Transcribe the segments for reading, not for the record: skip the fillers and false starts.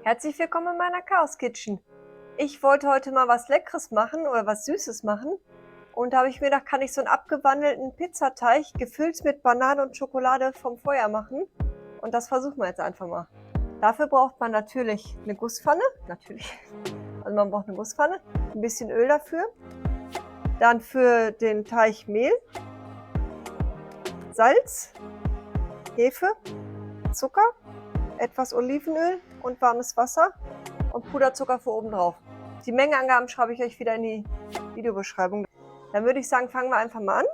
Herzlich willkommen in meiner Chaos Kitchen. Ich wollte heute mal was Leckeres machen oder was Süßes machen. Und da habe ich mir gedacht, kann ich so einen abgewandelten Pizzateig gefüllt mit Banane und Schokolade vom Feuer machen. Und das versuchen wir jetzt einfach mal. Dafür braucht man natürlich eine Gusspfanne. Also man braucht eine Gusspfanne, ein bisschen Öl dafür. Dann für den Teig Mehl, Salz, Hefe, Zucker, etwas Olivenöl und warmes Wasser und Puderzucker für oben drauf. Die Mengenangaben schreibe ich euch wieder in die Videobeschreibung. Dann würde ich sagen, fangen wir einfach mal an.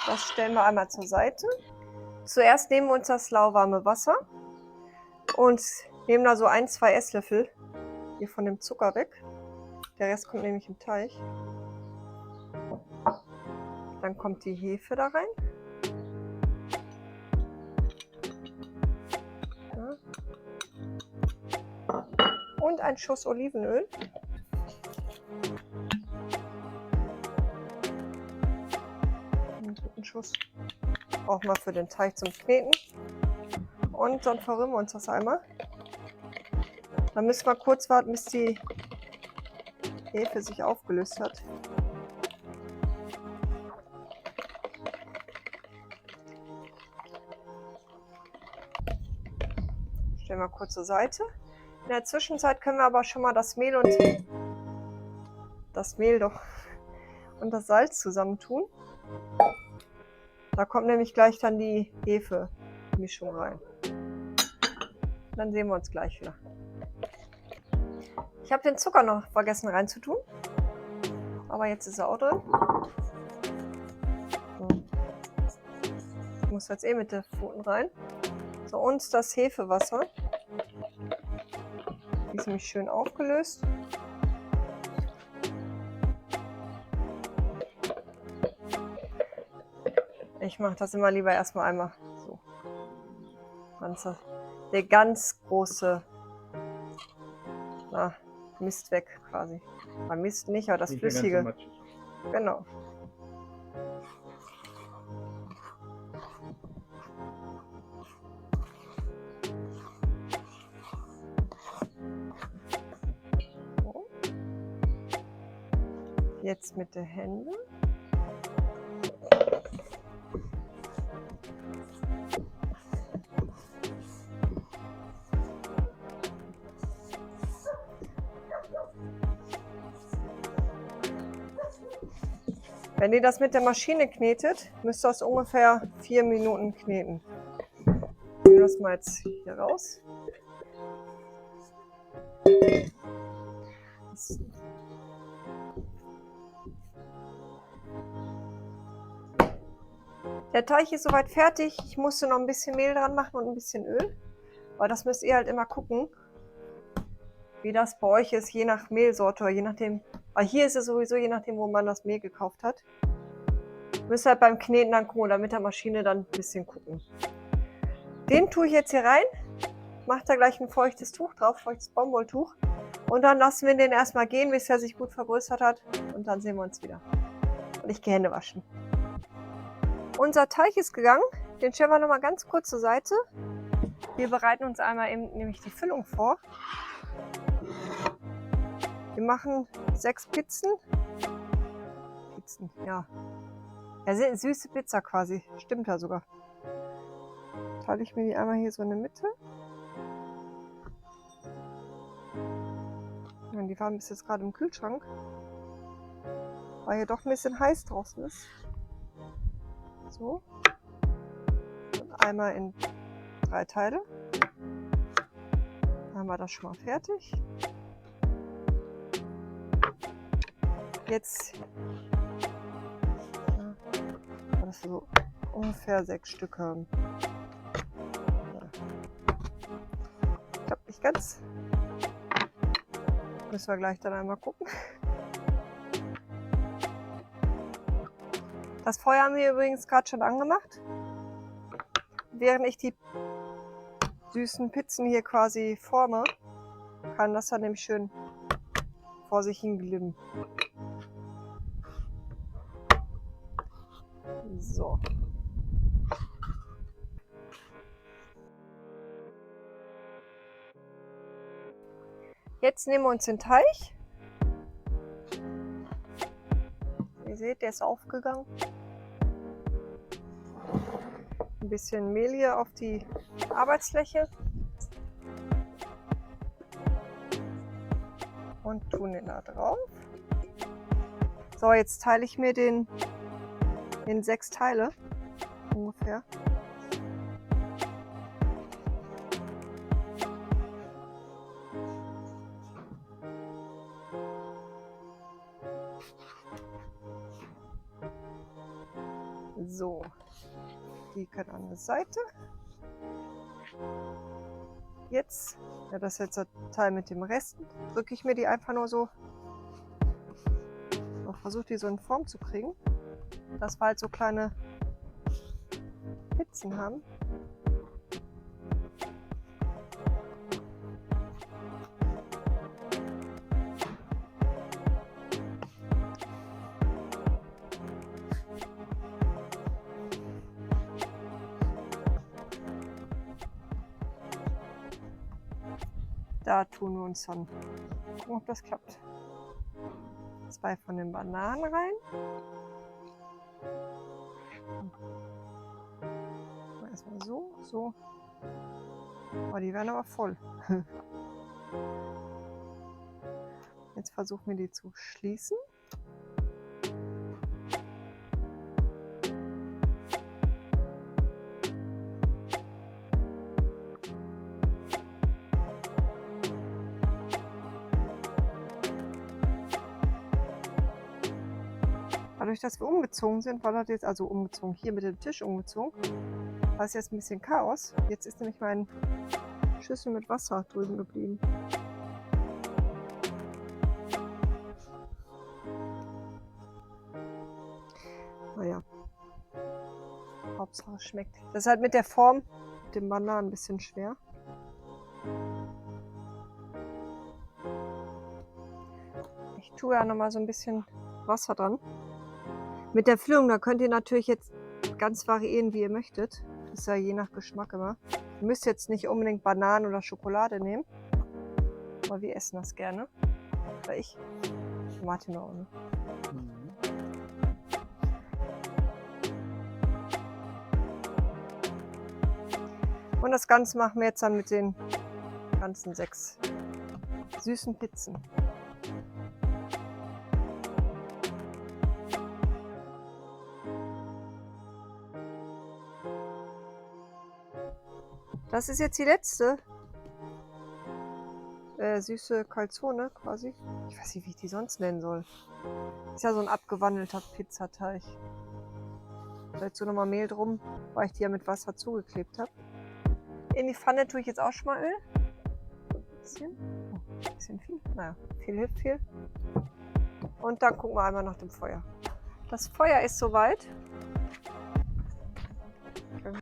Das stellen wir einmal zur Seite. Zuerst nehmen wir uns das lauwarme Wasser und nehmen da so 1-2 Esslöffel hier von dem Zucker weg. Der Rest kommt nämlich im Teig. Dann kommt die Hefe da rein. Ja. Und ein Schuss Olivenöl. Einen guten Schuss. Auch mal für den Teig zum Kneten. Und dann verrühren wir uns das einmal. Dann müssen wir kurz warten, bis die Hefe sich aufgelöst hat. Stellen wir kurz zur Seite. In der Zwischenzeit können wir aber schon mal das Mehl und das Salz zusammentun. Da kommt nämlich gleich dann die Hefe-Mischung rein. Dann sehen wir uns gleich wieder. Ich habe den Zucker noch vergessen reinzutun, aber jetzt ist er auch drin. So. Ich muss jetzt mit den Pfoten rein. So, und das Hefewasser. Die ist nämlich schön aufgelöst. Ich mache das immer lieber erstmal einmal so. Der ganz große Mist weg quasi. Man Mist nicht, aber das nicht Flüssige. Genau. So. Jetzt mit den Händen. Wenn ihr das mit der Maschine knetet, müsst ihr das ungefähr 4 Minuten kneten. Ich nehme das mal jetzt hier raus. Der Teig ist soweit fertig. Ich musste noch ein bisschen Mehl dran machen und ein bisschen Öl. Weil das müsst ihr halt immer gucken, wie das bei euch ist, je nach Mehlsorte oder je nachdem. Aber hier ist es sowieso je nachdem, wo man das Mehl gekauft hat. Müsst ihr halt beim Kneten dann gucken oder mit der Maschine dann ein bisschen gucken. Den tue ich jetzt hier rein. Macht da gleich ein feuchtes Tuch drauf, feuchtes Baumwolltuch. Und dann lassen wir den erstmal gehen, bis er sich gut vergrößert hat. Und dann sehen wir uns wieder. Und ich gehe Hände waschen. Unser Teig ist gegangen. Den stellen wir nochmal ganz kurz zur Seite. Wir bereiten uns einmal eben nämlich die Füllung vor. Wir machen 6 Pizzen. Ja. Ja, süße Pizza quasi. Stimmt ja sogar. Teile ich mir die einmal hier so in der Mitte. Ja, die waren bis jetzt gerade im Kühlschrank. Weil hier doch ein bisschen heiß draußen ist. So. Und einmal in 3 Teile. Dann haben wir das schon mal fertig. Jetzt das so ungefähr 6 Stück haben. Ich glaube nicht ganz. Müssen wir gleich dann einmal gucken. Das Feuer haben wir übrigens gerade schon angemacht. Während ich die süßen Pizzen hier quasi forme, kann das dann nämlich schön vor sich hin glimmen. So. So. Jetzt nehmen wir uns den Teig. Ihr seht, der ist aufgegangen. Ein bisschen Mehl hier auf die Arbeitsfläche. Und tun den da drauf. So, jetzt teile ich mir den in 6 Teile ungefähr. So, die kann an der Seite. Jetzt, ja, das ist jetzt der Teil mit dem Rest, drücke ich mir die einfach nur so und versuche die so in Form zu kriegen, dass wir halt so kleine Pizzen haben. Da tun wir uns dann, gucken, ob das klappt, 2 von den Bananen rein. Erstmal so, so. Oh, die werden aber voll. Jetzt versuchen wir die zu schließen. Dadurch, dass wir umgezogen sind, war das jetzt, also umgezogen, hier mit dem Tisch umgezogen, war es jetzt ein bisschen Chaos. Jetzt ist nämlich mein Schüssel mit Wasser drüben geblieben. Naja, Hauptsache es schmeckt. Das ist halt mit der Form, mit dem Bananen ein bisschen schwer. Ich tue ja nochmal so ein bisschen Wasser dran. Mit der Füllung, da könnt ihr natürlich jetzt ganz variieren, wie ihr möchtet. Das ist ja je nach Geschmack immer. Ihr müsst jetzt nicht unbedingt Bananen oder Schokolade nehmen. Aber wir essen das gerne. Oder ich. Martin auch, ne? Und das Ganze machen wir jetzt dann mit den ganzen 6 süßen Pizzen. Das ist jetzt die letzte süße Calzone quasi. Ich weiß nicht, wie ich die sonst nennen soll. Ist ja so ein abgewandelter Pizzateig. Da jetzt so nochmal Mehl drum, weil ich die ja mit Wasser zugeklebt habe. In die Pfanne tue ich jetzt auch schon mal Öl. Ein bisschen viel. Naja, viel hilft viel. Und dann gucken wir einmal nach dem Feuer. Das Feuer ist soweit. Okay.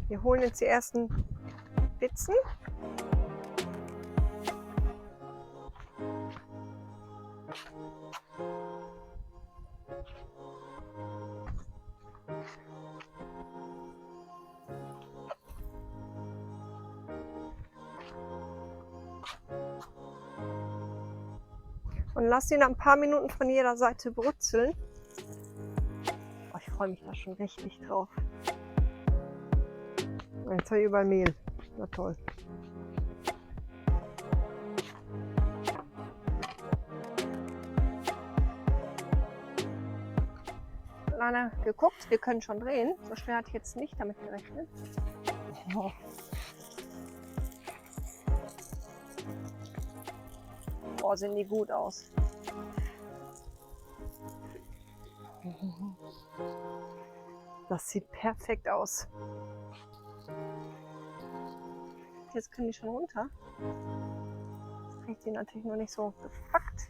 Wir holen jetzt die ersten Pizzen. Und lass ihn ein paar Minuten von jeder Seite brutzeln. Oh, ich freue mich da schon richtig drauf. Jetzt habe ich überall Mehl. Na toll. Lana geguckt, wir können schon drehen. So schnell hatte ich jetzt nicht damit gerechnet. Oh. Oh, sehen die gut aus. Das sieht perfekt aus. Jetzt können die schon runter. Jetzt kriege ich die natürlich nur nicht so gepackt.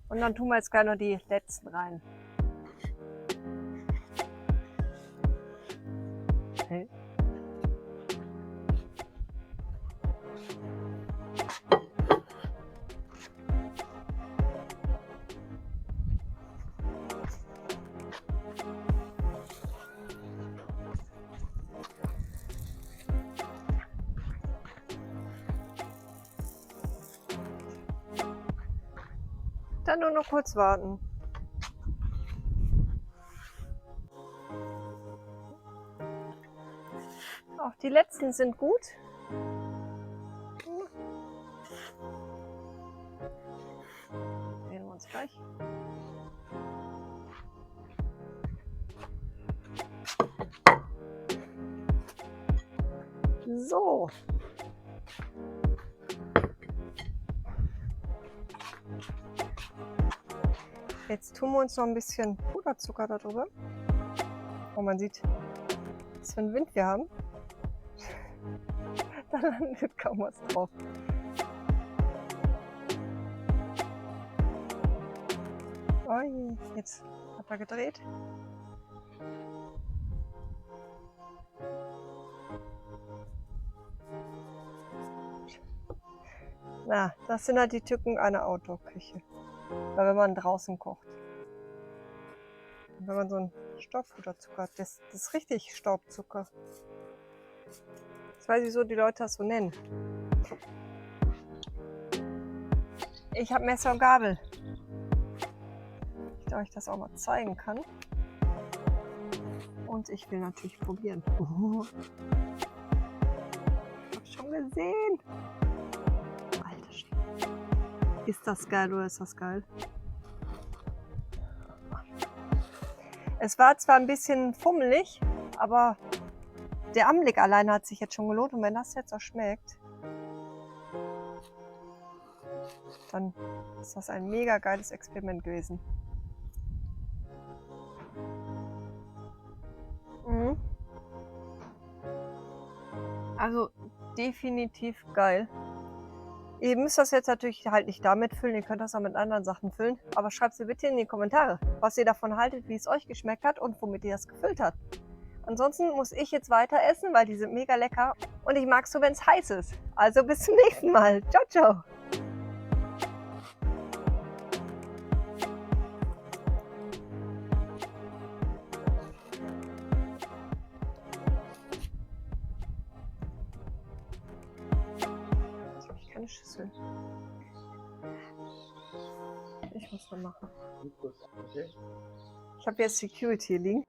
Und dann tun wir jetzt gleich noch die letzten rein. Okay. Dann nur noch kurz warten. Auch die letzten sind gut. Sehen wir uns gleich. So. Jetzt tun wir uns noch ein bisschen Puderzucker darüber. Oh, man sieht, was für einen Wind wir haben. Da landet kaum was drauf. Ui, jetzt hat er gedreht. Na, das sind halt die Tücken einer Outdoor-Küche. Weil wenn man draußen kocht. Und wenn man so einen Staubpuderzucker hat, das ist richtig Staubzucker. Ich weiß nicht, wieso die Leute das so nennen. Ich habe Messer und Gabel. Ich euch das auch mal zeigen kann. Und ich will natürlich probieren. Ich habe schon gesehen. Alter Schwede. Ist das geil oder ist das geil? Es war zwar ein bisschen fummelig, aber der Anblick alleine hat sich jetzt schon gelohnt. Und wenn das jetzt auch schmeckt, dann ist das ein mega geiles Experiment gewesen. Also definitiv geil. Ihr müsst das jetzt natürlich halt nicht damit füllen, ihr könnt das auch mit anderen Sachen füllen. Aber schreibt es bitte in die Kommentare, was ihr davon haltet, wie es euch geschmeckt hat und womit ihr das gefüllt habt. Ansonsten muss ich jetzt weiter essen, weil die sind mega lecker. Und ich mag es so, wenn es heiß ist. Also bis zum nächsten Mal. Ciao, ciao. Jetzt habe ich keine Schüssel. Ich muss noch machen. Ich habe jetzt Security liegen.